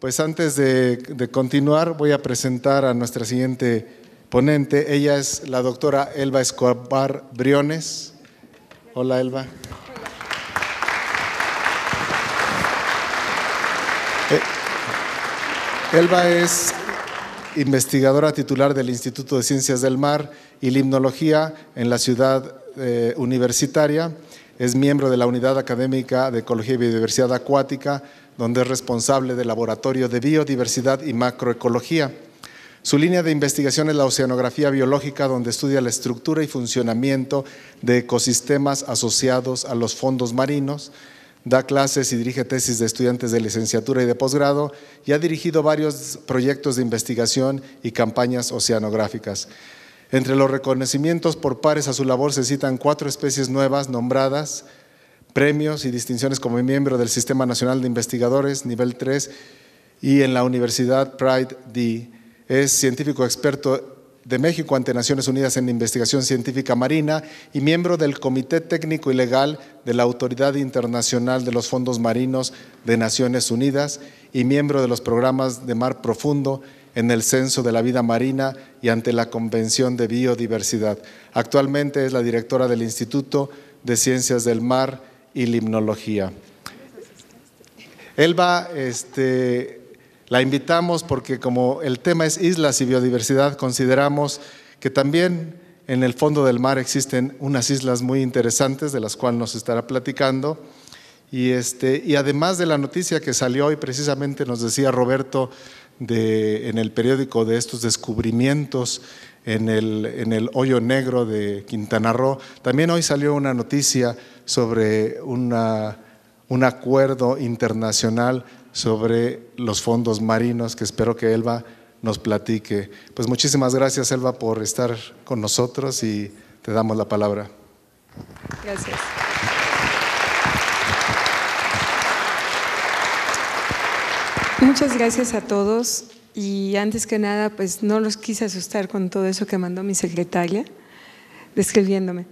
pues antes de continuar voy a presentar a nuestra siguiente ponente. Ella es la doctora Elba Escobar Briones. Hola, Elba. Elba es investigadora titular del Instituto de Ciencias del Mar y Limnología en la ciudad universitaria. Es miembro de la Unidad Académica de Ecología y Biodiversidad Acuática, donde es responsable del Laboratorio de Biodiversidad y Macroecología. Su línea de investigación es la oceanografía biológica, donde estudia la estructura y funcionamiento de ecosistemas asociados a los fondos marinos. Da clases y dirige tesis de estudiantes de licenciatura y de posgrado y ha dirigido varios proyectos de investigación y campañas oceanográficas. Entre los reconocimientos por pares a su labor se citan 4 especies nuevas nombradas, premios y distinciones como miembro del Sistema Nacional de Investigadores, nivel 3, y en la Universidad Pride D. Es científico experto de México ante Naciones Unidas en Investigación Científica Marina y miembro del Comité Técnico y Legal de la Autoridad Internacional de los Fondos Marinos de Naciones Unidas y miembro de los programas de Mar Profundo en el Censo de la Vida Marina y ante la Convención de Biodiversidad. Actualmente es la directora del Instituto de Ciencias del Mar y Limnología. Elba, la invitamos porque como el tema es islas y biodiversidad, consideramos que también en el fondo del mar existen unas islas muy interesantes de las cuales nos estará platicando. Y además de la noticia que salió hoy, precisamente nos decía Roberto en el periódico de estos descubrimientos en el hoyo negro de Quintana Roo, también hoy salió una noticia sobre un acuerdo internacional sobre los fondos marinos que espero que Elba nos platique. Pues muchísimas gracias, Elba, por estar con nosotros y te damos la palabra. Gracias. Muchas gracias a todos y antes que nada, pues no los quise asustar con todo eso que mandó mi secretaria describiéndome.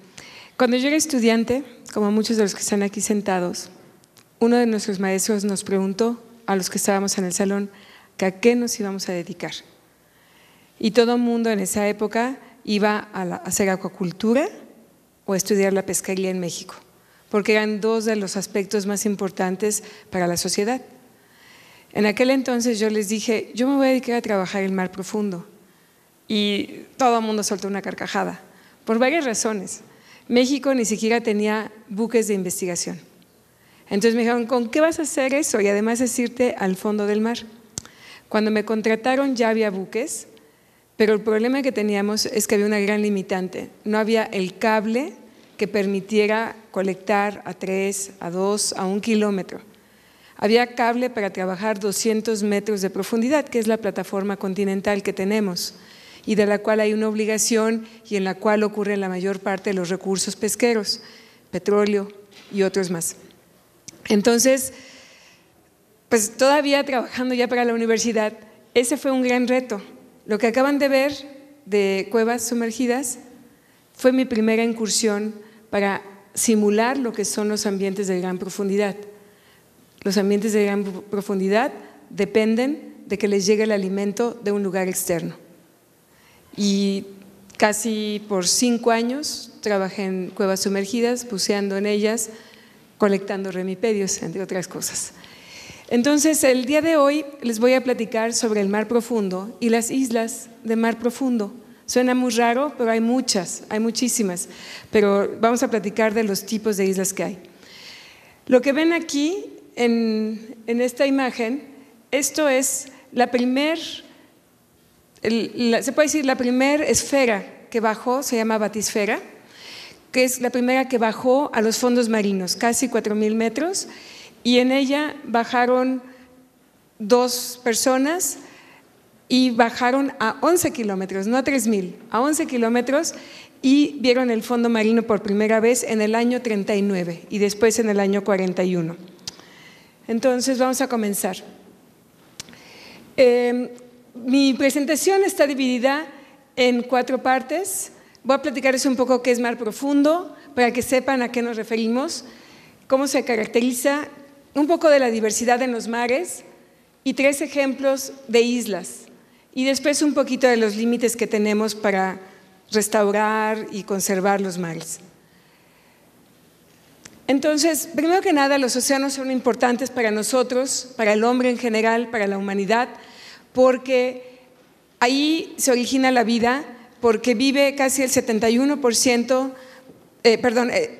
Cuando yo era estudiante, como muchos de los que están aquí sentados, uno de nuestros maestros nos preguntó a los que estábamos en el salón que a qué nos íbamos a dedicar. Y todo el mundo en esa época iba a hacer acuacultura o a estudiar la pesquería en México, porque eran 2 de los aspectos más importantes para la sociedad. En aquel entonces yo les dije, yo me voy a dedicar a trabajar en el mar profundo. Y todo el mundo soltó una carcajada, por varias razones. México ni siquiera tenía buques de investigación. Entonces me dijeron, ¿con qué vas a hacer eso? Y además es irte al fondo del mar. Cuando me contrataron ya había buques, pero el problema que teníamos es que había una gran limitante. No había el cable que permitiera colectar a 3, a 2, a 1 kilómetro. Había cable para trabajar 200 metros de profundidad, que es la plataforma continental que tenemos y de la cual hay una obligación y en la cual ocurren la mayor parte de los recursos pesqueros, petróleo y otros más. Entonces, pues todavía trabajando ya para la universidad, ese fue un gran reto. Lo que acaban de ver de cuevas sumergidas fue mi primera incursión para simular lo que son los ambientes de gran profundidad. Los ambientes de gran profundidad dependen de que les llegue el alimento de un lugar externo. Y casi por 5 años trabajé en cuevas sumergidas, buceando en ellas, colectando remipedios, entre otras cosas. Entonces, el día de hoy les voy a platicar sobre el mar profundo y las islas de mar profundo. Suena muy raro, pero hay muchas, hay muchísimas, pero vamos a platicar de los tipos de islas que hay. Lo que ven aquí en esta imagen, esto es la se puede decir la primera esfera que bajó, se llama batisfera, que es la primera que bajó a los fondos marinos, casi 4,000 metros, y en ella bajaron 2 personas y bajaron a 11 kilómetros, no a 3,000, a 11 kilómetros y vieron el fondo marino por primera vez en el año 39 y después en el año 41. Entonces vamos a comenzar. Mi presentación está dividida en 4 partes. Voy a platicarles un poco qué es mar profundo, para que sepan a qué nos referimos, cómo se caracteriza, un poco de la diversidad en los mares y 3 ejemplos de islas. Y después un poquito de los límites que tenemos para restaurar y conservar los mares. Entonces, primero que nada, los océanos son importantes para nosotros, para el hombre en general, para la humanidad, porque ahí se origina la vida, porque vive casi el 71%,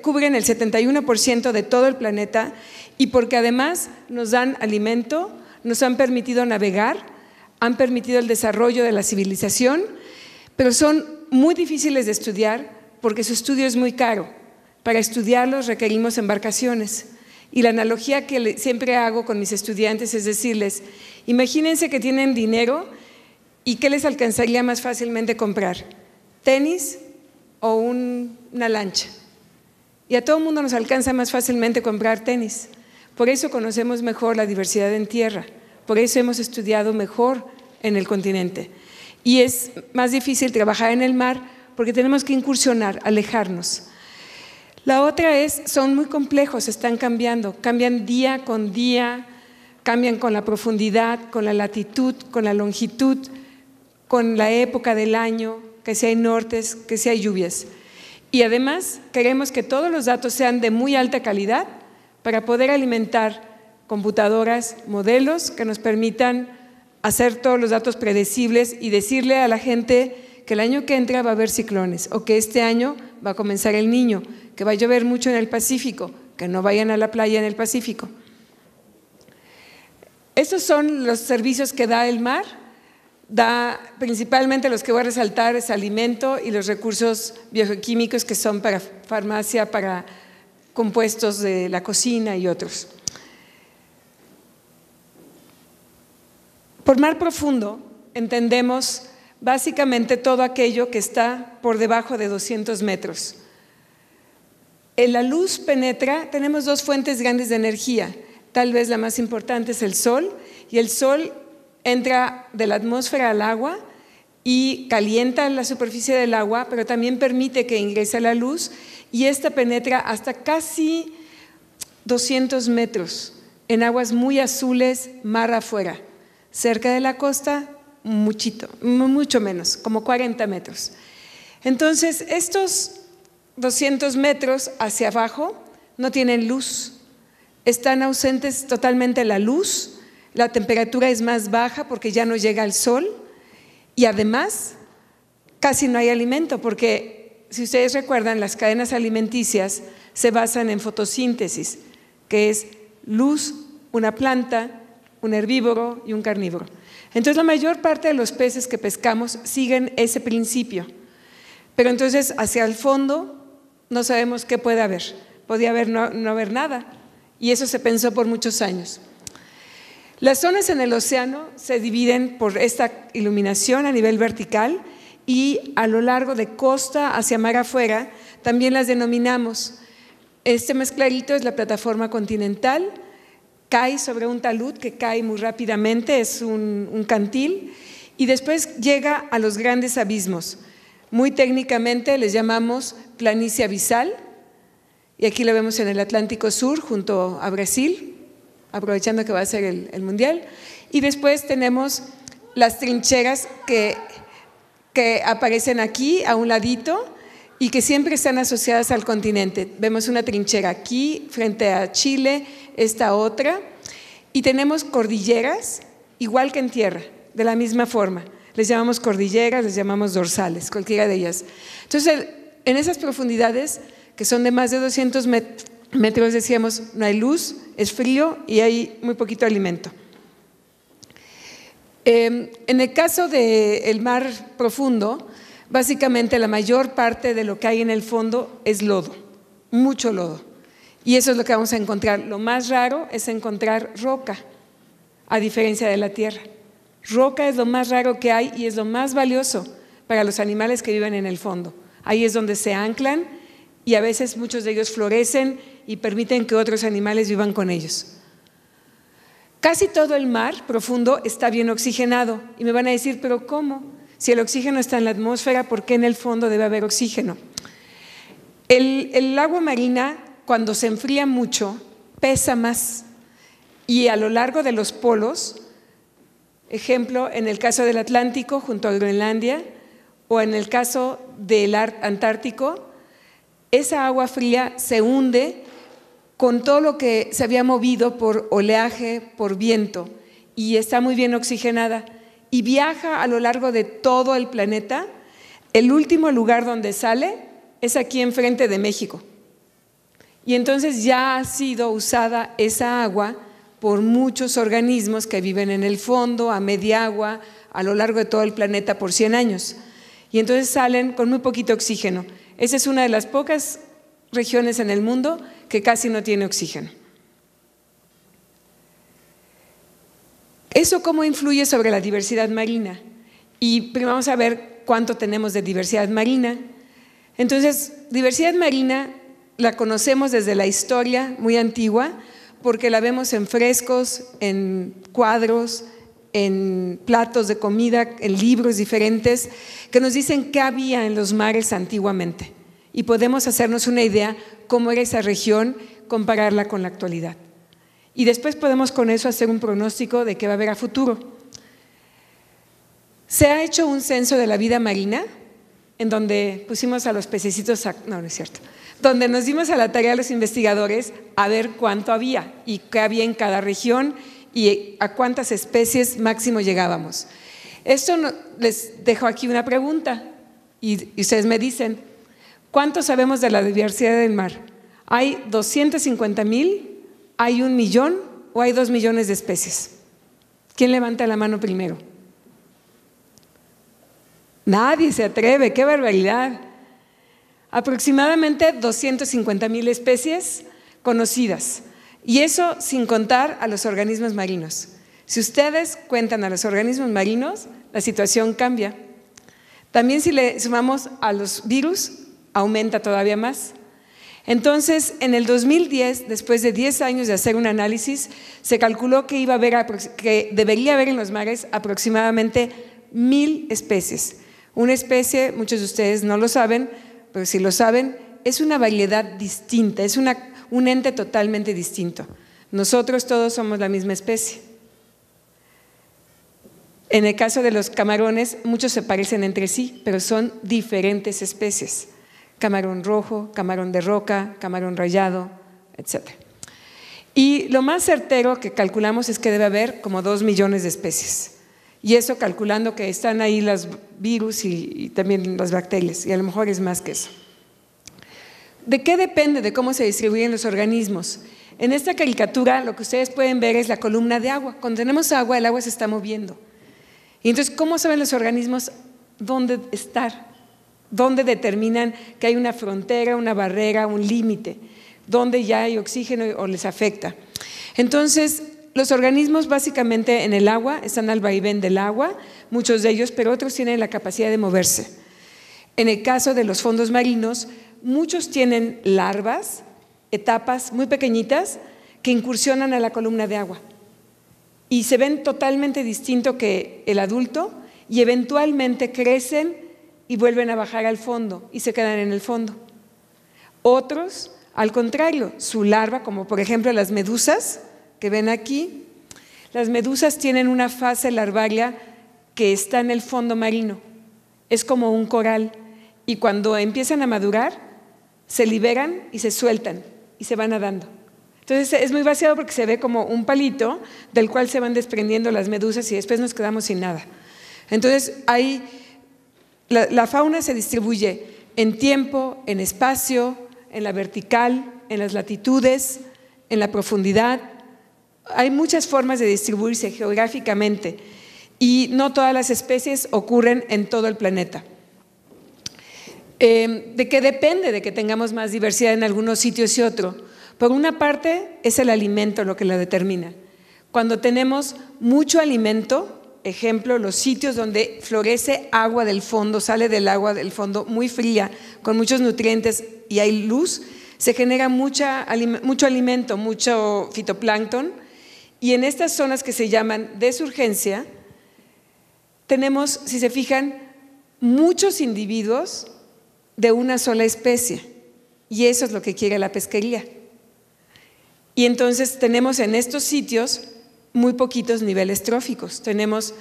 cubren el 71% de todo el planeta, y porque además nos dan alimento, nos han permitido navegar, han permitido el desarrollo de la civilización, pero son muy difíciles de estudiar porque su estudio es muy caro. Para estudiarlos requerimos embarcaciones. Y la analogía que siempre hago con mis estudiantes es decirles, imagínense que tienen dinero y ¿qué les alcanzaría más fácilmente comprar? ¿Tenis o una lancha? Y a todo el mundo nos alcanza más fácilmente comprar tenis. Por eso conocemos mejor la diversidad en tierra, por eso hemos estudiado mejor en el continente. Y es más difícil trabajar en el mar porque tenemos que incursionar, alejarnos. La otra es, son muy complejos, están cambiando, cambian día con día, cambian con la profundidad, con la latitud, con la longitud, con la época del año, que si hay nortes, que si hay lluvias. Y además queremos que todos los datos sean de muy alta calidad para poder alimentar computadoras, modelos que nos permitan hacer todos los datos predecibles y decirle a la gente que el año que entra va a haber ciclones o que este año va a comenzar el Niño, que va a llover mucho en el Pacífico, que no vayan a la playa en el Pacífico. Estos son los servicios que da el mar, da principalmente los que voy a resaltar es alimento y los recursos bioquímicos que son para farmacia, para compuestos de la cocina y otros. Por mar profundo entendemos básicamente todo aquello que está por debajo de 200 metros. La luz penetra, tenemos 2 fuentes grandes de energía, tal vez la más importante es el sol, y el sol entra de la atmósfera al agua y calienta la superficie del agua, pero también permite que ingrese la luz y esta penetra hasta casi 200 metros en aguas muy azules, mar afuera. Cerca de la costa, mucho menos, como 40 metros. Entonces, estos 200 metros hacia abajo no tienen luz, están ausentes totalmente la luz, la temperatura es más baja porque ya no llega el sol y además casi no hay alimento porque si ustedes recuerdan las cadenas alimenticias se basan en fotosíntesis, que es luz, una planta, un herbívoro y un carnívoro. Entonces la mayor parte de los peces que pescamos siguen ese principio, pero entonces hacia el fondo no sabemos qué puede haber, podía haber no haber nada y eso se pensó por muchos años. Las zonas en el océano se dividen por esta iluminación a nivel vertical y a lo largo de costa hacia mar afuera también las denominamos. Este más clarito es la plataforma continental, cae sobre un talud que cae muy rápidamente, es un cantil y después llega a los grandes abismos. Muy técnicamente les llamamos planicie abisal y aquí lo vemos en el Atlántico Sur junto a Brasil, aprovechando que va a ser el Mundial. Y después tenemos las trincheras que aparecen aquí a un ladito y que siempre están asociadas al continente. Vemos una trinchera aquí frente a Chile, esta otra, y tenemos cordilleras igual que en tierra, de la misma forma. Les llamamos cordilleras, les llamamos dorsales, cualquiera de ellas. Entonces, en esas profundidades, que son de más de 200 metros, decíamos, no hay luz, es frío y hay muy poquito alimento. En el caso del mar profundo, básicamente la mayor parte de lo que hay en el fondo es lodo, mucho lodo. Y eso es lo que vamos a encontrar. Lo más raro es encontrar roca, a diferencia de la tierra. Roca es lo más raro que hay y es lo más valioso para los animales que viven en el fondo. Ahí es donde se anclan y a veces muchos de ellos florecen y permiten que otros animales vivan con ellos. Casi todo el mar profundo está bien oxigenado y me van a decir, ¿pero cómo? Si el oxígeno está en la atmósfera, ¿por qué en el fondo debe haber oxígeno? El agua marina, cuando se enfría mucho, pesa más y a lo largo de los polos Ejemplo, en el caso del Atlántico, junto a Groenlandia, o en el caso del Antártico, esa agua fría se hunde con todo lo que se había movido por oleaje, por viento, y está muy bien oxigenada, y viaja a lo largo de todo el planeta. El último lugar donde sale es aquí enfrente de México. Y entonces ya ha sido usada esa agua por muchos organismos que viven en el fondo, a media agua, a lo largo de todo el planeta por 100 años. Y entonces salen con muy poquito oxígeno. Esa es una de las pocas regiones en el mundo que casi no tiene oxígeno. ¿Eso cómo influye sobre la diversidad marina? Y primero vamos a ver cuánto tenemos de diversidad marina. Entonces, diversidad marina la conocemos desde la historia muy antigua, porque la vemos en frescos, en cuadros, en platos de comida, en libros diferentes, que nos dicen qué había en los mares antiguamente. Y podemos hacernos una idea cómo era esa región, compararla con la actualidad. Y después podemos con eso hacer un pronóstico de qué va a haber a futuro. Se ha hecho un censo de la vida marina, en donde pusimos a los pececitos, no es cierto, donde nos dimos a la tarea a los investigadores a ver cuánto había y qué había en cada región y a cuántas especies máximo llegábamos. Esto les dejo aquí una pregunta y ustedes me dicen, ¿cuánto sabemos de la diversidad del mar? ¿Hay 250,000? ¿Hay 1 millón? ¿O hay 2 millones de especies? ¿Quién levanta la mano primero? Nadie se atreve, ¡qué barbaridad! Aproximadamente 250,000 especies conocidas, y eso sin contar a los organismos marinos. Si ustedes cuentan a los organismos marinos, la situación cambia. También si le sumamos a los virus, aumenta todavía más. Entonces, en el 2010, después de 10 años de hacer un análisis, se calculó que debería haber en los mares aproximadamente 1,000 especies. Una especie, muchos de ustedes no lo saben, pero si lo saben, es una variedad distinta, es un ente totalmente distinto. Nosotros todos somos la misma especie. En el caso de los camarones, muchos se parecen entre sí, pero son diferentes especies. Camarón rojo, camarón de roca, camarón rayado, etc. Y lo más certero que calculamos es que debe haber como 2 millones de especies. Y eso calculando que están ahí los virus y también las bacterias, y a lo mejor es más que eso. ¿De qué depende de cómo se distribuyen los organismos? En esta caricatura lo que ustedes pueden ver es la columna de agua. Cuando tenemos agua, el agua se está moviendo. Y entonces, ¿cómo saben los organismos dónde estar? ¿Dónde determinan que hay una frontera, una barrera, un límite? ¿Dónde ya hay oxígeno o les afecta? Entonces, los organismos básicamente en el agua están al vaivén del agua, muchos de ellos, pero otros tienen la capacidad de moverse. En el caso de los fondos marinos, muchos tienen larvas, etapas muy pequeñitas que incursionan a la columna de agua y se ven totalmente distinto que el adulto y eventualmente crecen y vuelven a bajar al fondo y se quedan en el fondo. Otros, al contrario, su larva, como por ejemplo las medusas que ven aquí, las medusas tienen una fase larvaria que está en el fondo marino, es como un coral, y cuando empiezan a madurar, se liberan y se sueltan y se van nadando. Entonces es muy vaciado porque se ve como un palito del cual se van desprendiendo las medusas y después nos quedamos sin nada. Entonces ahí la fauna se distribuye en tiempo, en espacio, en la vertical, en las latitudes, en la profundidad. Hay muchas formas de distribuirse geográficamente y no todas las especies ocurren en todo el planeta. ¿De qué depende de que tengamos más diversidad en algunos sitios y otros? Por una parte es el alimento lo que la determina. Cuando tenemos mucho alimento, ejemplo, los sitios donde florece agua del fondo, sale del agua del fondo muy fría, con muchos nutrientes y hay luz, se genera mucho alimento, mucho fitoplancton. Y en estas zonas que se llaman de surgencia, tenemos, si se fijan, muchos individuos de una sola especie. Y eso es lo que quiere la pesquería. Y entonces tenemos en estos sitios muy poquitos niveles tróficos. Tenemos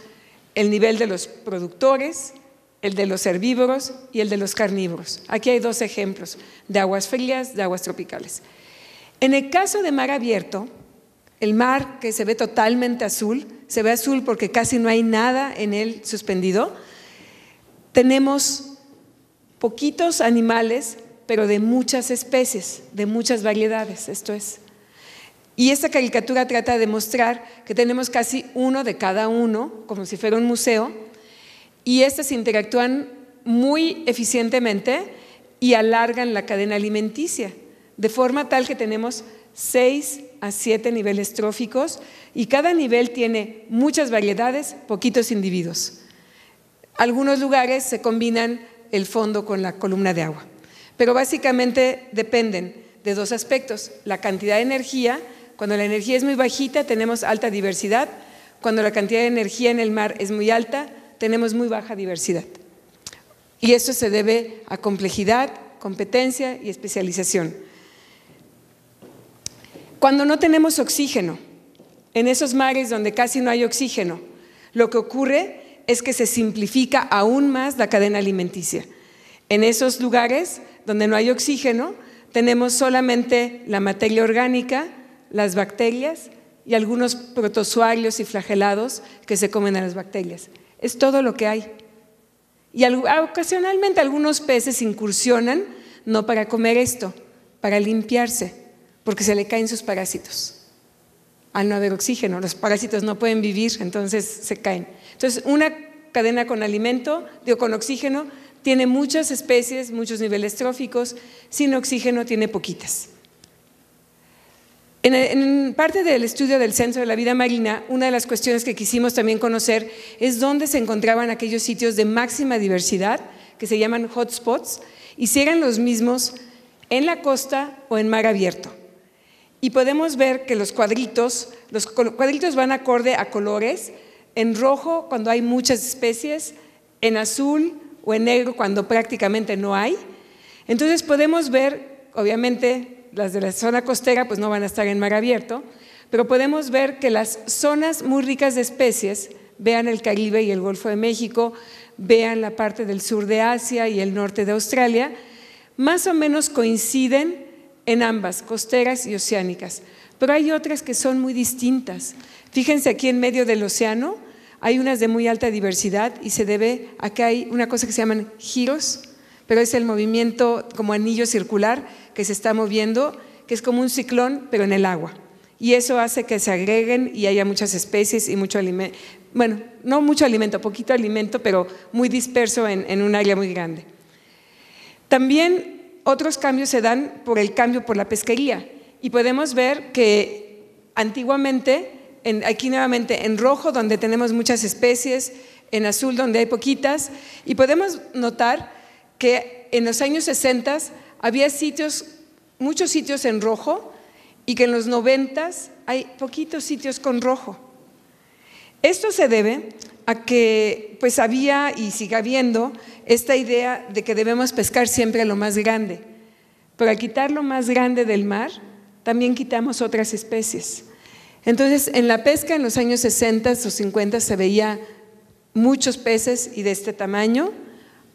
el nivel de los productores, el de los herbívoros y el de los carnívoros. Aquí hay dos ejemplos de aguas frías, de aguas tropicales. En el caso de mar abierto, el mar que se ve totalmente azul, se ve azul porque casi no hay nada en él suspendido. Tenemos poquitos animales, pero de muchas especies, de muchas variedades, esto es. Y esta caricatura trata de mostrar que tenemos casi uno de cada uno, como si fuera un museo, y estas interactúan muy eficientemente y alargan la cadena alimenticia, de forma tal que tenemos 6 a 7 niveles tróficos y cada nivel tiene muchas variedades, poquitos individuos. Algunos lugares se combinan el fondo con la columna de agua, pero básicamente dependen de dos aspectos: la cantidad de energía. Cuando la energía es muy bajita tenemos alta diversidad, cuando la cantidad de energía en el mar es muy alta tenemos muy baja diversidad. Y esto se debe a complejidad, competencia y especialización. Cuando no tenemos oxígeno, en esos mares donde casi no hay oxígeno, lo que ocurre es que se simplifica aún más la cadena alimenticia. En esos lugares donde no hay oxígeno, tenemos solamente la materia orgánica, las bacterias y algunos protozoarios y flagelados que se comen a las bacterias. Es todo lo que hay. Y ocasionalmente algunos peces incursionan, no para comer esto, para limpiarse, porque se le caen sus parásitos. Al no haber oxígeno, los parásitos no pueden vivir, entonces se caen. Entonces, una cadena con alimento, con oxígeno, tiene muchas especies, muchos niveles tróficos, sin oxígeno tiene poquitas. En parte del estudio del Centro de la Vida Marina, una de las cuestiones que quisimos también conocer es dónde se encontraban aquellos sitios de máxima diversidad, que se llaman hotspots, y si eran los mismos en la costa o en mar abierto. Y podemos ver que los cuadritos van acorde a colores: en rojo cuando hay muchas especies, en azul o en negro cuando prácticamente no hay. Entonces podemos ver, obviamente, las de la zona costera pues no van a estar en mar abierto, pero podemos ver que las zonas muy ricas de especies, vean el Caribe y el Golfo de México, vean la parte del sur de Asia y el norte de Australia, más o menos coinciden en ambas, costeras y oceánicas, pero hay otras que son muy distintas. Fíjense, aquí en medio del océano hay unas de muy alta diversidad y se debe a que hay una cosa que se llaman giros, pero es el movimiento como anillo circular que se está moviendo, que es como un ciclón, pero en el agua. Y eso hace que se agreguen y haya muchas especies y mucho alimento. Bueno, no mucho alimento, poquito alimento, pero muy disperso en un área muy grande. También otros cambios se dan por el cambio por la pesquería. Y podemos ver que antiguamente, aquí nuevamente en rojo, donde tenemos muchas especies, en azul, donde hay poquitas, y podemos notar que en los años 60 había muchos sitios en rojo y que en los 90 hay poquitos sitios con rojo. Esto se debe a que pues había y sigue habiendo esta idea de que debemos pescar siempre a lo más grande, pero al quitar lo más grande del mar también quitamos otras especies. Entonces en la pesca en los años 60 o 50 se veía muchos peces y de este tamaño.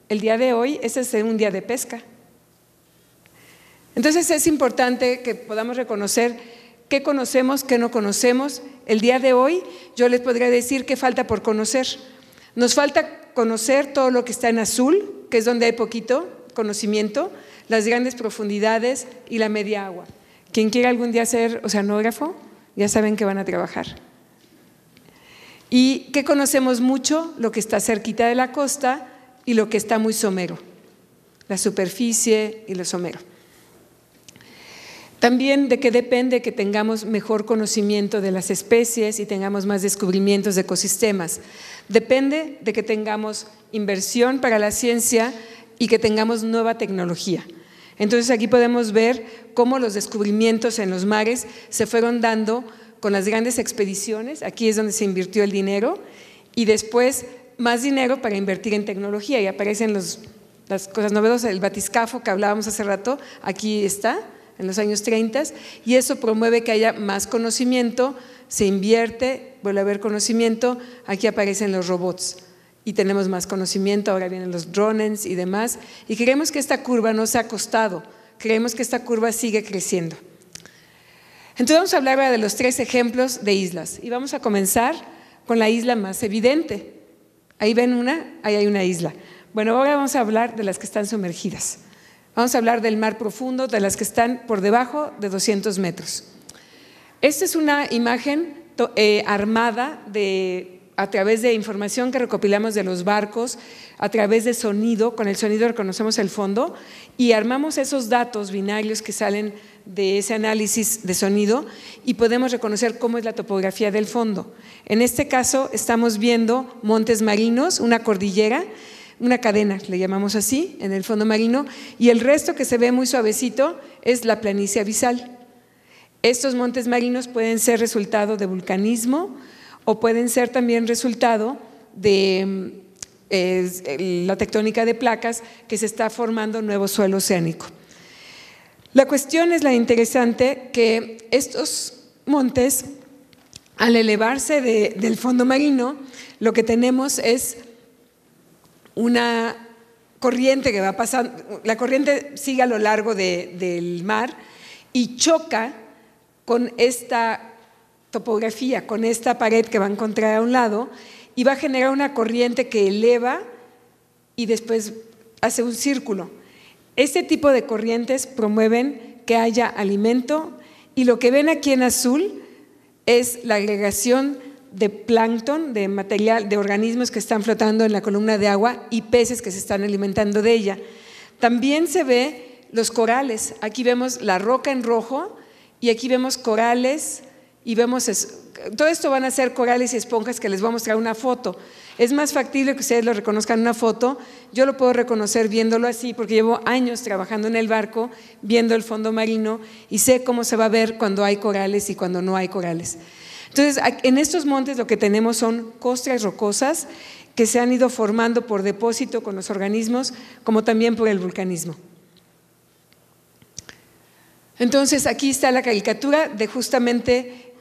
El día de hoy, ese es un día de pesca. Entonces es importante que podamos reconocer qué conocemos, qué no conocemos. El día de hoy yo les podría decir qué falta por conocer. Nos falta conocer todo lo que está en azul, que es donde hay poquito conocimiento, las grandes profundidades y la media agua. Quien quiera algún día ser oceanógrafo, ya saben que van a trabajar. ¿Y qué conocemos mucho? Lo que está cerquita de la costa y lo que está muy somero, la superficie y lo somero. También de qué depende que tengamos mejor conocimiento de las especies y tengamos más descubrimientos de ecosistemas. Depende de que tengamos inversión para la ciencia y que tengamos nueva tecnología. Entonces aquí podemos ver cómo los descubrimientos en los mares se fueron dando con las grandes expediciones. Aquí es donde se invirtió el dinero y después más dinero para invertir en tecnología y aparecen las cosas novedosas. El batiscafo que hablábamos hace rato, aquí está, en los años 30, y eso promueve que haya más conocimiento, se invierte, vuelve a haber conocimiento, aquí aparecen los robots y tenemos más conocimiento, ahora vienen los drones y demás, y creemos que esta curva no se ha acostado, creemos que esta curva sigue creciendo. Entonces vamos a hablar ahora de los 3 ejemplos de islas, y vamos a comenzar con la isla más evidente. Ahí ven una, ahí hay una isla. Bueno, ahora vamos a hablar de las que están sumergidas. Vamos a hablar del mar profundo, de las que están por debajo de 200 metros. Esta es una imagen armada a través de información que recopilamos de los barcos, a través de sonido, con el sonido reconocemos el fondo y armamos esos datos binarios que salen de ese análisis de sonido y podemos reconocer cómo es la topografía del fondo. En este caso estamos viendo montes marinos, una cordillera, una cadena, le llamamos así, en el fondo marino, y el resto que se ve muy suavecito es la planicie abisal. Estos montes marinos pueden ser resultado de vulcanismo o pueden ser también resultado de la tectónica de placas que se está formando nuevo suelo oceánico. La cuestión es la interesante que estos montes, al elevarse del fondo marino, lo que tenemos es una corriente que va pasando, la corriente sigue a lo largo del mar y choca con esta topografía, con esta pared que va a encontrar a un lado y va a generar una corriente que eleva y después hace un círculo. Este tipo de corrientes promueven que haya alimento y lo que ven aquí en azul es la agregación de plancton, de material, de organismos que están flotando en la columna de agua y peces que se están alimentando de ella. También se ve los corales, aquí vemos la roca en rojo y aquí vemos corales y vemos, todo esto van a ser corales y esponjas que les voy a mostrar una foto. Es más factible que ustedes lo reconozcan en una foto, yo lo puedo reconocer viéndolo así porque llevo años trabajando en el barco, viendo el fondo marino y sé cómo se va a ver cuando hay corales y cuando no hay corales. Entonces, en estos montes lo que tenemos son costras rocosas que se han ido formando por depósito con los organismos, como también por el vulcanismo. Entonces, aquí está la caricatura de justamente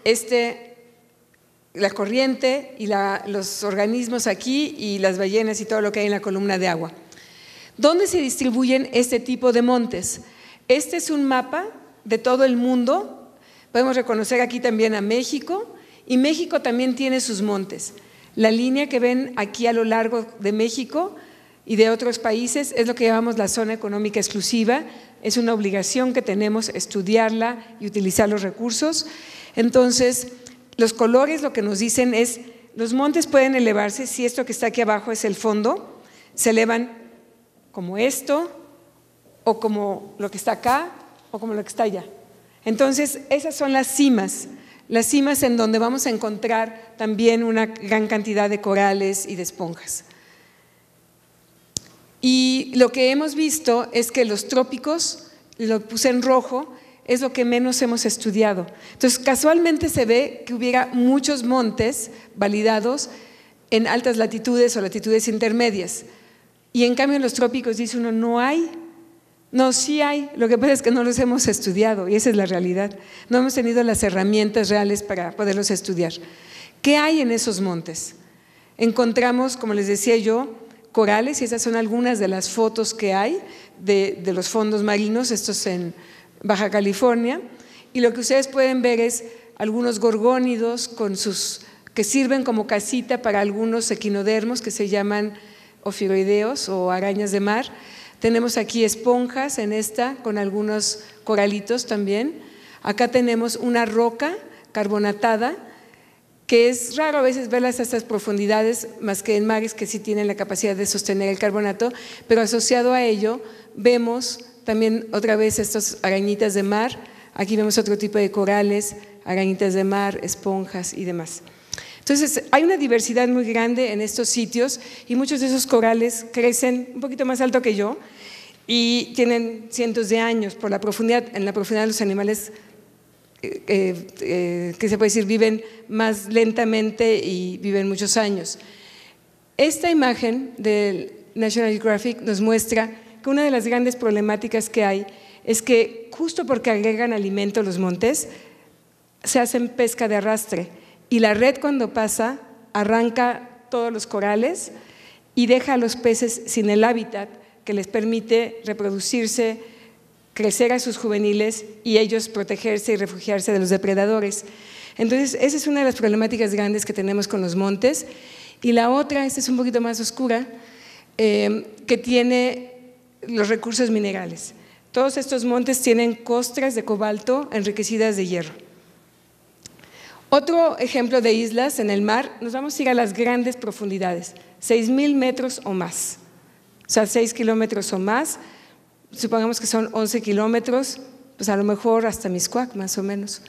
la corriente y los organismos aquí y las ballenas y todo lo que hay en la columna de agua. ¿Dónde se distribuyen este tipo de montes? Este es un mapa de todo el mundo. Podemos reconocer aquí también a México. Y México también tiene sus montes. La línea que ven aquí a lo largo de México y de otros países es lo que llamamos la zona económica exclusiva. Es una obligación que tenemos estudiarla y utilizar los recursos. Entonces, los colores lo que nos dicen es, los montes pueden elevarse, si esto que está aquí abajo es el fondo, se elevan como esto, o como lo que está acá, o como lo que está allá. Entonces, esas son las cimas en donde vamos a encontrar también una gran cantidad de corales y de esponjas. Y lo que hemos visto es que los trópicos, lo puse en rojo, es lo que menos hemos estudiado. Entonces, casualmente se ve que hubiera muchos montes validados en altas latitudes o latitudes intermedias. Y en cambio en los trópicos dice uno, no hay. No, sí hay, lo que pasa es que no los hemos estudiado y esa es la realidad. No hemos tenido las herramientas reales para poderlos estudiar. ¿Qué hay en esos montes? Encontramos, como les decía yo, corales y esas son algunas de las fotos que hay de los fondos marinos, estos en Baja California. Y lo que ustedes pueden ver es algunos gorgónidos que sirven como casita para algunos equinodermos que se llaman ofiuroideos o arañas de mar. Tenemos aquí esponjas en esta con algunos coralitos también. Acá tenemos una roca carbonatada que es raro a veces verlas a estas profundidades, más que en mares que sí tienen la capacidad de sostener el carbonato, pero asociado a ello vemos también otra vez estas arañitas de mar. Aquí vemos otro tipo de corales, arañitas de mar, esponjas y demás. Entonces, hay una diversidad muy grande en estos sitios y muchos de esos corales crecen un poquito más alto que yo y tienen cientos de años por la profundidad. En la profundidad los animales, que se puede decir, viven más lentamente y viven muchos años. Esta imagen del National Geographic nos muestra que una de las grandes problemáticas que hay es que justo porque agregan alimento los montes, se hacen pesca de arrastre y la red cuando pasa arranca todos los corales y deja a los peces sin el hábitat que les permite reproducirse, crecer a sus juveniles y ellos protegerse y refugiarse de los depredadores. Entonces, esa es una de las problemáticas grandes que tenemos con los montes. Y la otra, esta es un poquito más oscura, que tiene los recursos minerales. Todos estos montes tienen costras de cobalto enriquecidas de hierro. Otro ejemplo de islas en el mar, nos vamos a ir a las grandes profundidades, 6,000 metros o más, o sea, 6 kilómetros o más, supongamos que son 11 kilómetros, pues a lo mejor hasta Mixcoac más o menos.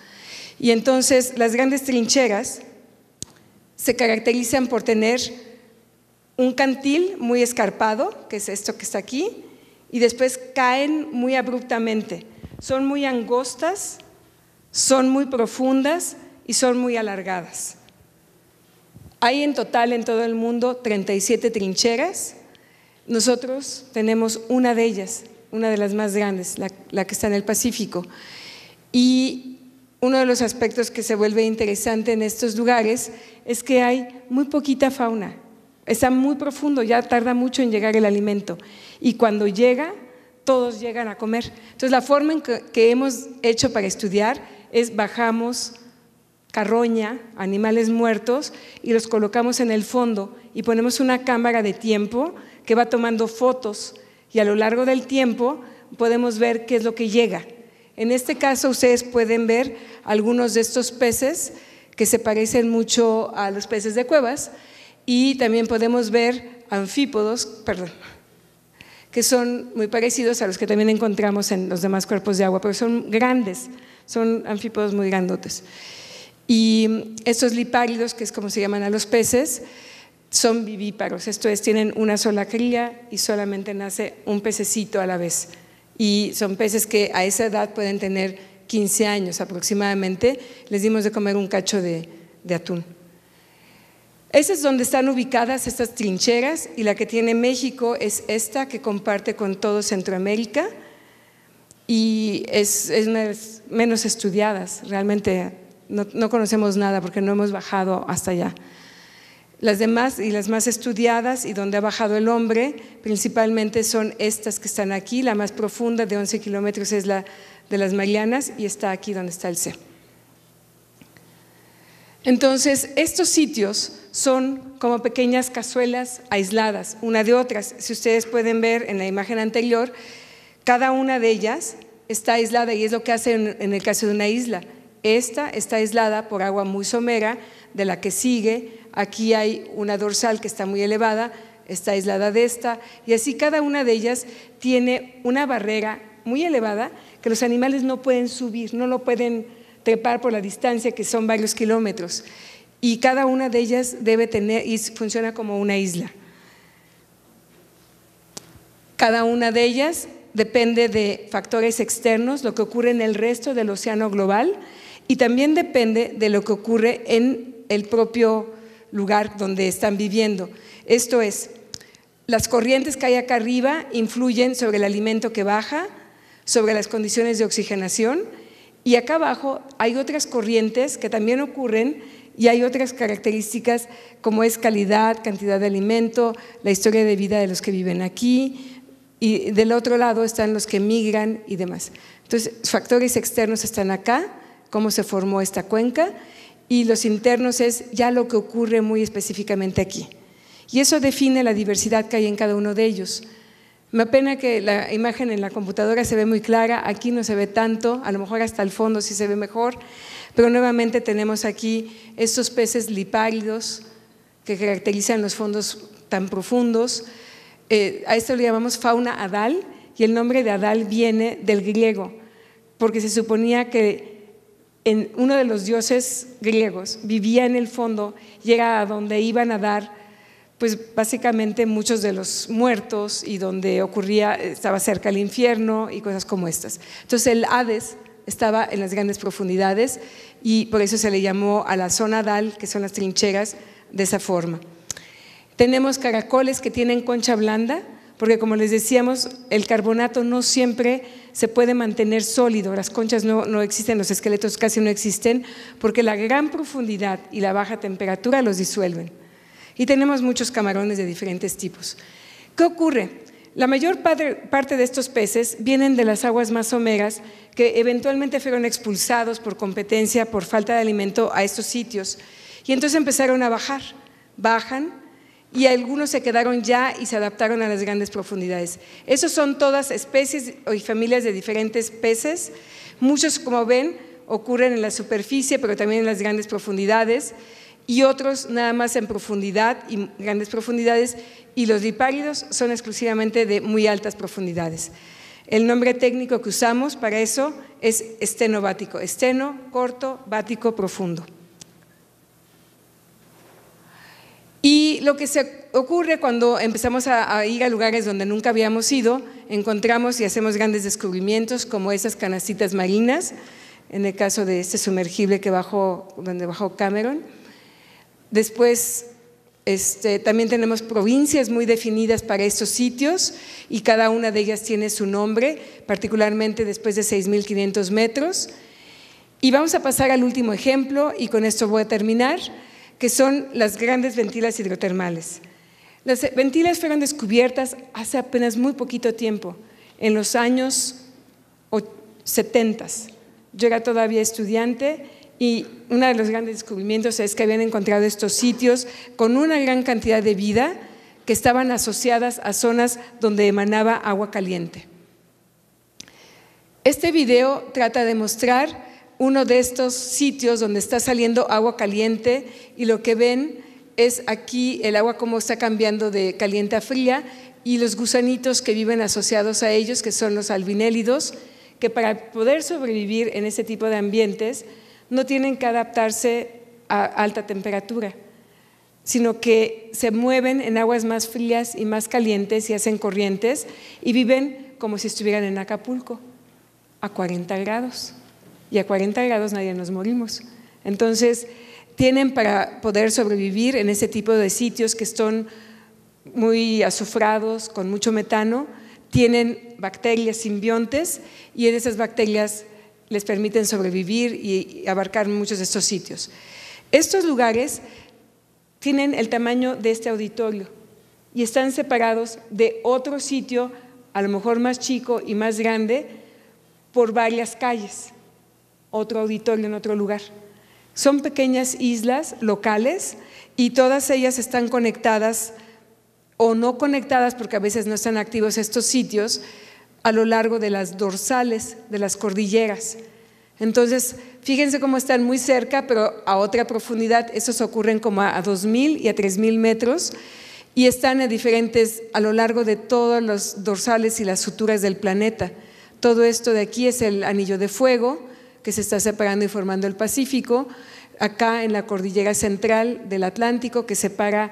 Y entonces las grandes trincheras se caracterizan por tener un cantil muy escarpado, que es esto que está aquí, y después caen muy abruptamente. Son muy angostas, son muy profundas y son muy alargadas. Hay en total en todo el mundo 37 trincheras. Nosotros tenemos una de ellas, una de las más grandes, la que está en el Pacífico. Y uno de los aspectos que se vuelve interesante en estos lugares es que hay muy poquita fauna. Está muy profundo, ya tarda mucho en llegar el alimento. Y cuando llega, todos llegan a comer. Entonces, la forma en que hemos hecho para estudiar es bajamos carroña, animales muertos, y los colocamos en el fondo y ponemos una cámara de tiempo que va tomando fotos y a lo largo del tiempo podemos ver qué es lo que llega. En este caso ustedes pueden ver algunos de estos peces que se parecen mucho a los peces de cuevas y también podemos ver anfípodos, que son muy parecidos a los que también encontramos en los demás cuerpos de agua, pero son grandes, son anfípodos muy grandotes. Y estos lipáridos, que es como se llaman a los peces, son vivíparos, esto es, tienen una sola cría y solamente nace un pececito a la vez. Y son peces que a esa edad pueden tener 15 años aproximadamente. Les dimos de comer un cacho de atún. Ese es donde están ubicadas estas trincheras, y la que tiene México es esta que comparte con todo Centroamérica y es una de las menos estudiadas, realmente no conocemos nada porque no hemos bajado hasta allá. Las demás y las más estudiadas y donde ha bajado el hombre principalmente son estas que están aquí. La más profunda de 11 kilómetros es la de las Marianas y está aquí donde está el C. Entonces, estos sitios son como pequeñas cazuelas aisladas, una de otras. Si ustedes pueden ver en la imagen anterior, cada una de ellas está aislada y es lo que hacen en el caso de una isla. Esta está aislada por agua muy somera, de la que sigue, aquí hay una dorsal que está muy elevada, está aislada de esta, y así cada una de ellas tiene una barrera muy elevada que los animales no pueden subir, no lo pueden trepar por la distancia que son varios kilómetros, y cada una de ellas debe tener y funciona como una isla. Cada una de ellas depende de factores externos, lo que ocurre en el resto del océano global, y también depende de lo que ocurre en el propio lugar donde están viviendo. Esto es, las corrientes que hay acá arriba influyen sobre el alimento que baja, sobre las condiciones de oxigenación, y acá abajo hay otras corrientes que también ocurren y hay otras características como es calidad, cantidad de alimento, la historia de vida de los que viven aquí, y del otro lado están los que migran y demás. Entonces, factores externos están acá, cómo se formó esta cuenca, y los internos es ya lo que ocurre muy específicamente aquí. Y eso define la diversidad que hay en cada uno de ellos. Me apena que la imagen en la computadora se ve muy clara, aquí no se ve tanto, a lo mejor hasta el fondo sí se ve mejor, pero nuevamente tenemos aquí estos peces lipáridos que caracterizan los fondos tan profundos. A esto le llamamos fauna adal, y el nombre de adal viene del griego, porque se suponía que uno de los dioses griegos vivía en el fondo y era a donde iban a dar pues básicamente muchos de los muertos y donde ocurría, estaba cerca el infierno y cosas como estas. Entonces el Hades estaba en las grandes profundidades y por eso se le llamó a la zona adal, que son las trincheras, de esa forma. Tenemos caracoles que tienen concha blanda porque como les decíamos, el carbonato no siempre se puede mantener sólido, las conchas no existen, los esqueletos casi no existen, porque la gran profundidad y la baja temperatura los disuelven. Y tenemos muchos camarones de diferentes tipos. ¿Qué ocurre? La mayor parte de estos peces vienen de las aguas más someras, que eventualmente fueron expulsados por competencia, por falta de alimento a estos sitios. Y entonces empezaron a bajan, y algunos se quedaron ya y se adaptaron a las grandes profundidades. Esos son todas especies y familias de diferentes peces. Muchos, como ven, ocurren en la superficie, pero también en las grandes profundidades, y otros nada más en profundidad y grandes profundidades, y los lipáridos son exclusivamente de muy altas profundidades. El nombre técnico que usamos para eso es estenobático, esteno, corto, bático, profundo. Y lo que se ocurre cuando empezamos a ir a lugares donde nunca habíamos ido, encontramos y hacemos grandes descubrimientos como esas canastitas marinas, en el caso de este sumergible donde bajó Cameron. Después también tenemos provincias muy definidas para estos sitios y cada una de ellas tiene su nombre, particularmente después de 6.500 metros. Y vamos a pasar al último ejemplo y con esto voy a terminar, que son las grandes ventilas hidrotermales. Las ventilas fueron descubiertas hace apenas muy poquito tiempo, en los años 70. Yo era todavía estudiante y uno de los grandes descubrimientos es que habían encontrado estos sitios con una gran cantidad de vida que estaban asociadas a zonas donde emanaba agua caliente. Este video trata de mostrar uno de estos sitios donde está saliendo agua caliente y lo que ven es aquí el agua como está cambiando de caliente a fría y los gusanitos que viven asociados a ellos, que son los albinélidos, que para poder sobrevivir en este tipo de ambientes no tienen que adaptarse a alta temperatura, sino que se mueven en aguas más frías y más calientes y hacen corrientes y viven como si estuvieran en Acapulco, a 40 grados. Y a 40 grados nadie nos morimos. Entonces, tienen para poder sobrevivir en ese tipo de sitios que están muy azufrados, con mucho metano, tienen bacterias simbiontes y esas bacterias les permiten sobrevivir y abarcar muchos de estos sitios. Estos lugares tienen el tamaño de este auditorio y están separados de otro sitio, a lo mejor más chico y más grande, por varias calles. Otro auditorio en otro lugar. Son pequeñas islas locales y todas ellas están conectadas o no conectadas, porque a veces no están activos estos sitios, a lo largo de las dorsales de las cordilleras. Entonces, fíjense cómo están muy cerca, pero a otra profundidad. Estos ocurren como a 2.000 y a 3.000 metros y están a lo largo de todos los dorsales y las suturas del planeta. Todo esto de aquí es el anillo de fuego, que se está separando y formando el Pacífico, acá en la cordillera central del Atlántico que separa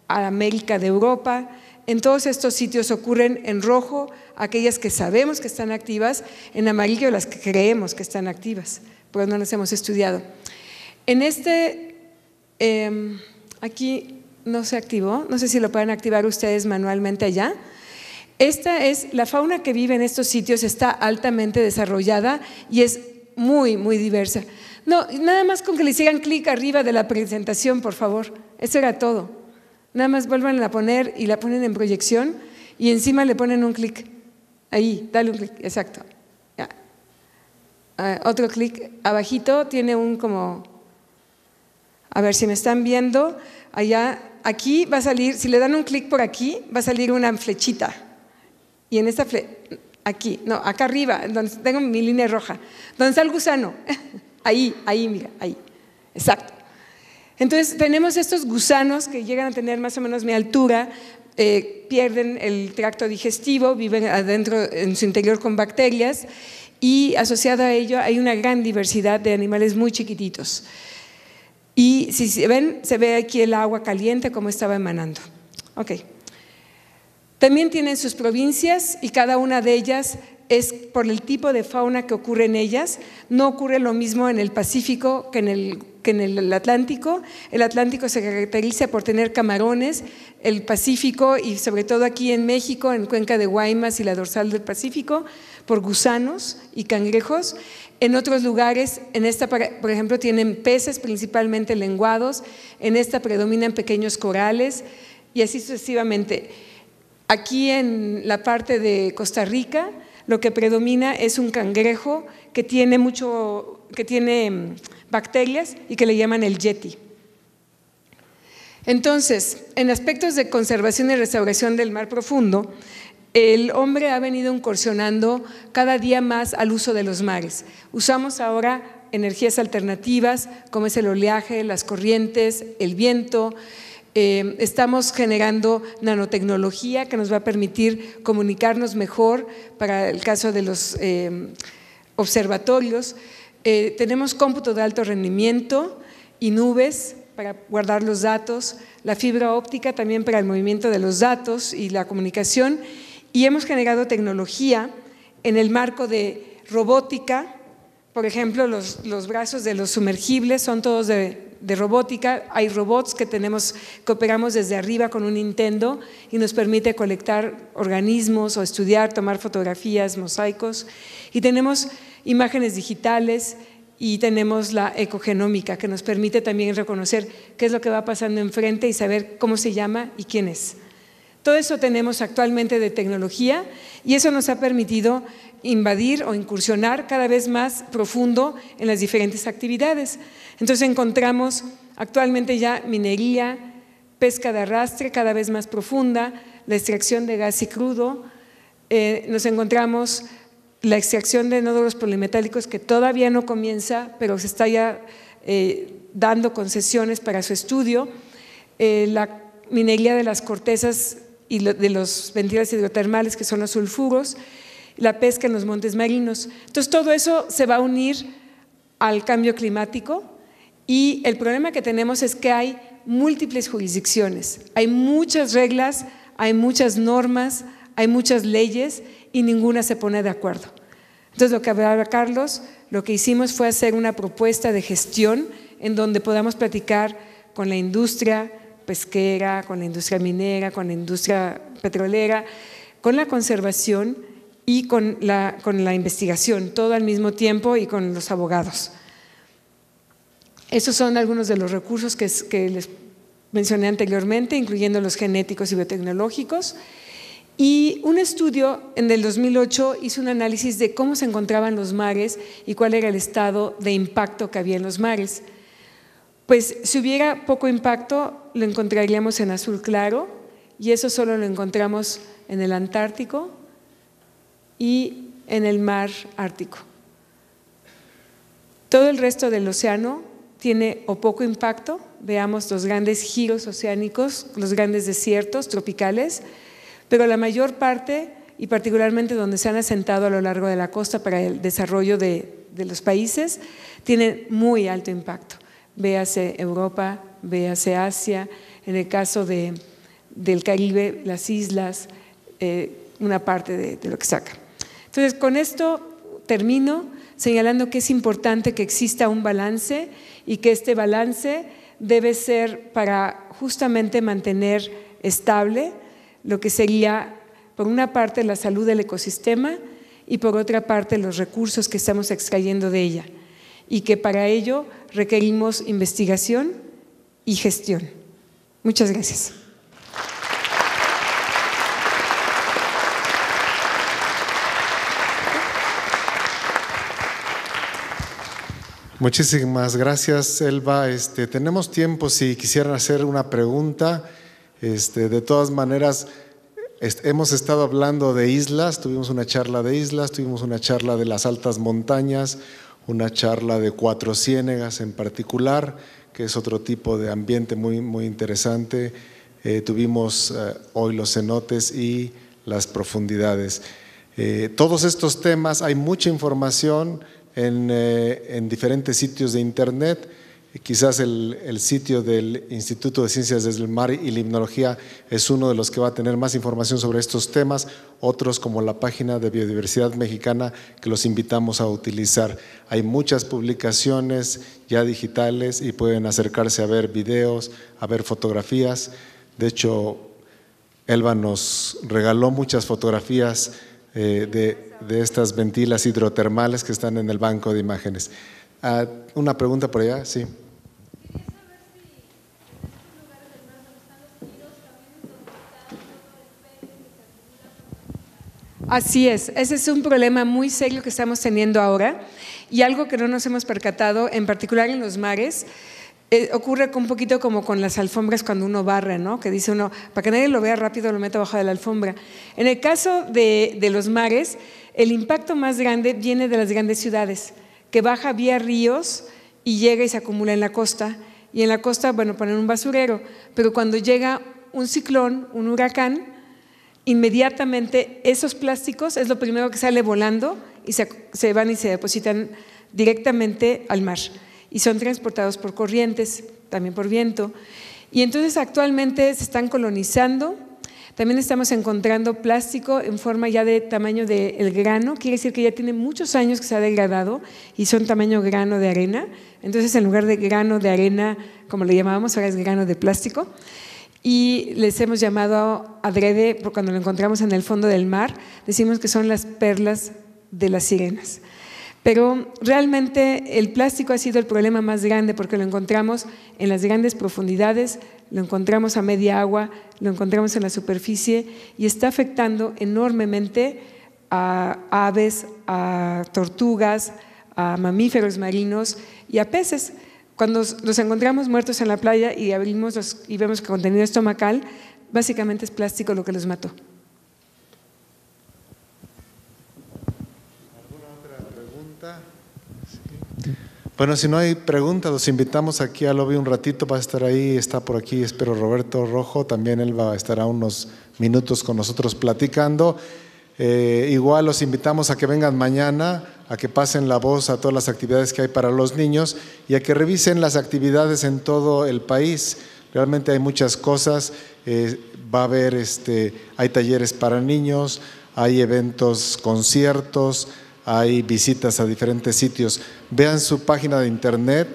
a América de Europa. En todos estos sitios ocurren en rojo aquellas que sabemos que están activas, en amarillo las que creemos que están activas, pero no las hemos estudiado. En aquí no se activó, no sé si lo pueden activar ustedes manualmente allá. Esta es la fauna que vive en estos sitios, está altamente desarrollada y es muy, muy diversa. No, nada más con que le hicieran clic arriba de la presentación, por favor. Eso era todo. Nada más vuelvan a poner y la ponen en proyección y encima le ponen un clic. Ahí, dale un clic, exacto. Ya. Otro clic. Abajito tiene un como… A ver si me están viendo. Allá, aquí va a salir, si le dan un clic por aquí, va a salir una flechita. Y en esta aquí, no, acá arriba, donde tengo mi línea roja, donde está el gusano, ahí, mira, ahí, exacto. Entonces tenemos estos gusanos que llegan a tener más o menos mi altura, pierden el tracto digestivo, viven adentro, en su interior con bacterias y asociado a ello hay una gran diversidad de animales muy chiquititos. Y si se ven, se ve aquí el agua caliente como estaba emanando. Ok. También tienen sus provincias y cada una de ellas es por el tipo de fauna que ocurre en ellas. No ocurre lo mismo en el Pacífico que en el Atlántico. El Atlántico se caracteriza por tener camarones, el Pacífico y sobre todo aquí en México, en Cuenca de Guaymas y la dorsal del Pacífico, por gusanos y cangrejos. En otros lugares, en esta, por ejemplo, tienen peces, principalmente lenguados, en esta predominan pequeños corales y así sucesivamente. Aquí en la parte de Costa Rica, lo que predomina es un cangrejo que tiene bacterias y que le llaman el yeti. Entonces, en aspectos de conservación y restauración del mar profundo, el hombre ha venido incursionando cada día más al uso de los mares. Usamos ahora energías alternativas como es el oleaje, las corrientes, el viento. Estamos generando nanotecnología que nos va a permitir comunicarnos mejor para el caso de los observatorios. Tenemos cómputo de alto rendimiento y nubes para guardar los datos, la fibra óptica también para el movimiento de los datos y la comunicación, y hemos generado tecnología en el marco de robótica. Por ejemplo, los brazos de los sumergibles son todos de robótica. Hay robots que operamos desde arriba con un Nintendo y nos permite colectar organismos o estudiar, tomar fotografías, mosaicos, y tenemos imágenes digitales y tenemos la ecogenómica que nos permite también reconocer qué es lo que va pasando enfrente y saber cómo se llama y quién es. Todo eso tenemos actualmente de tecnología y eso nos ha permitido invadir o incursionar cada vez más profundo en las diferentes actividades. Entonces encontramos actualmente ya minería, pesca de arrastre cada vez más profunda, la extracción de gas y crudo, nos encontramos la extracción de nódulos polimetálicos que todavía no comienza, pero se está ya dando concesiones para su estudio, la minería de las cortezas y de los ventiladores hidrotermales que son los sulfuros, la pesca en los montes marinos. Entonces todo eso se va a unir al cambio climático y el problema que tenemos es que hay múltiples jurisdicciones, hay muchas reglas, hay muchas normas, hay muchas leyes y ninguna se pone de acuerdo. Entonces lo que hablaba Carlos, lo que hicimos fue hacer una propuesta de gestión en donde podamos platicar con la industria pesquera, con la industria minera, con la industria petrolera, con la conservación y con la investigación, todo al mismo tiempo y con los abogados. Esos son algunos de los recursos que les mencioné anteriormente, incluyendo los genéticos y biotecnológicos. Y un estudio en el 2008 hizo un análisis de cómo se encontraban los mares y cuál era el estado de impacto que había en los mares. Pues si hubiera poco impacto, lo encontraríamos en azul claro y eso solo lo encontramos en el Antártico y en el mar Ártico. Todo el resto del océano tiene o poco impacto, veamos los grandes giros oceánicos, los grandes desiertos tropicales, pero la mayor parte, y particularmente donde se han asentado a lo largo de la costa para el desarrollo de los países, tienen muy alto impacto. Véase Europa, véase Asia, en el caso del Caribe, las islas, una parte de lo que saca. Entonces, con esto termino señalando que es importante que exista un balance y que este balance debe ser para justamente mantener estable lo que sería, por una parte, la salud del ecosistema y por otra parte, los recursos que estamos extrayendo de ella, y que para ello requerimos investigación y gestión. Muchas gracias. Muchísimas gracias, Elba. Tenemos tiempo si quisieran hacer una pregunta. De todas maneras, hemos estado hablando de islas, tuvimos una charla de islas, tuvimos una charla de las altas montañas, una charla de Cuatro Ciénegas en particular, que es otro tipo de ambiente muy, muy interesante. Tuvimos hoy los cenotes y las profundidades. Todos estos temas, hay mucha información en diferentes sitios de internet Quizás el sitio del Instituto de Ciencias del Mar y Limnología es uno de los que va a tener más información sobre estos temas, otros como la página de Biodiversidad Mexicana que los invitamos a utilizar. Hay muchas publicaciones ya digitales y pueden acercarse a ver videos, a ver fotografías. De hecho, Elba nos regaló muchas fotografías de estas ventilas hidrotermales que están en el banco de imágenes. Una pregunta por allá, sí. Así es, ese es un problema muy serio que estamos teniendo ahora y algo que no nos hemos percatado, en particular en los mares. Ocurre un poquito como con las alfombras cuando uno barre, ¿no? Que dice uno, para que nadie lo vea rápido lo meto abajo de la alfombra. En el caso de los mares, el impacto más grande viene de las grandes ciudades, que baja vía ríos y llega y se acumula en la costa. Y en la costa, bueno, ponen un basurero, pero cuando llega un ciclón, un huracán, inmediatamente esos plásticos es lo primero que sale volando y se van y se depositan directamente al mar. Y son transportados por corrientes, también por viento. Y entonces actualmente se están colonizando. También estamos encontrando plástico en forma ya de tamaño del grano, quiere decir que ya tiene muchos años que se ha degradado y son tamaño grano de arena. Entonces en lugar de grano de arena, como le llamábamos, ahora es grano de plástico. Y les hemos llamado adrede, cuando lo encontramos en el fondo del mar, decimos que son las perlas de las sirenas. Pero realmente el plástico ha sido el problema más grande porque lo encontramos en las grandes profundidades, lo encontramos a media agua, lo encontramos en la superficie y está afectando enormemente a aves, a tortugas, a mamíferos marinos y a peces. Cuando los encontramos muertos en la playa y abrimos y vemos que contenido estomacal, básicamente es plástico lo que los mató. Bueno, si no hay preguntas, los invitamos aquí al lobby un ratito, va a estar ahí, está por aquí, espero Roberto Rojo, también él estará unos minutos con nosotros platicando. Igual los invitamos a que vengan mañana, a que pasen la voz a todas las actividades que hay para los niños y a que revisen las actividades en todo el país. Realmente hay muchas cosas, va a haber, hay talleres para niños, hay eventos, conciertos, hay visitas a diferentes sitios. Vean su página de internet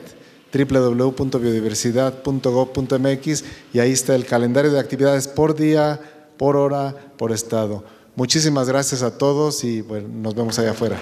www.biodiversidad.gov.mx y ahí está el calendario de actividades por día, por hora, por estado. Muchísimas gracias a todos y bueno, nos vemos allá afuera.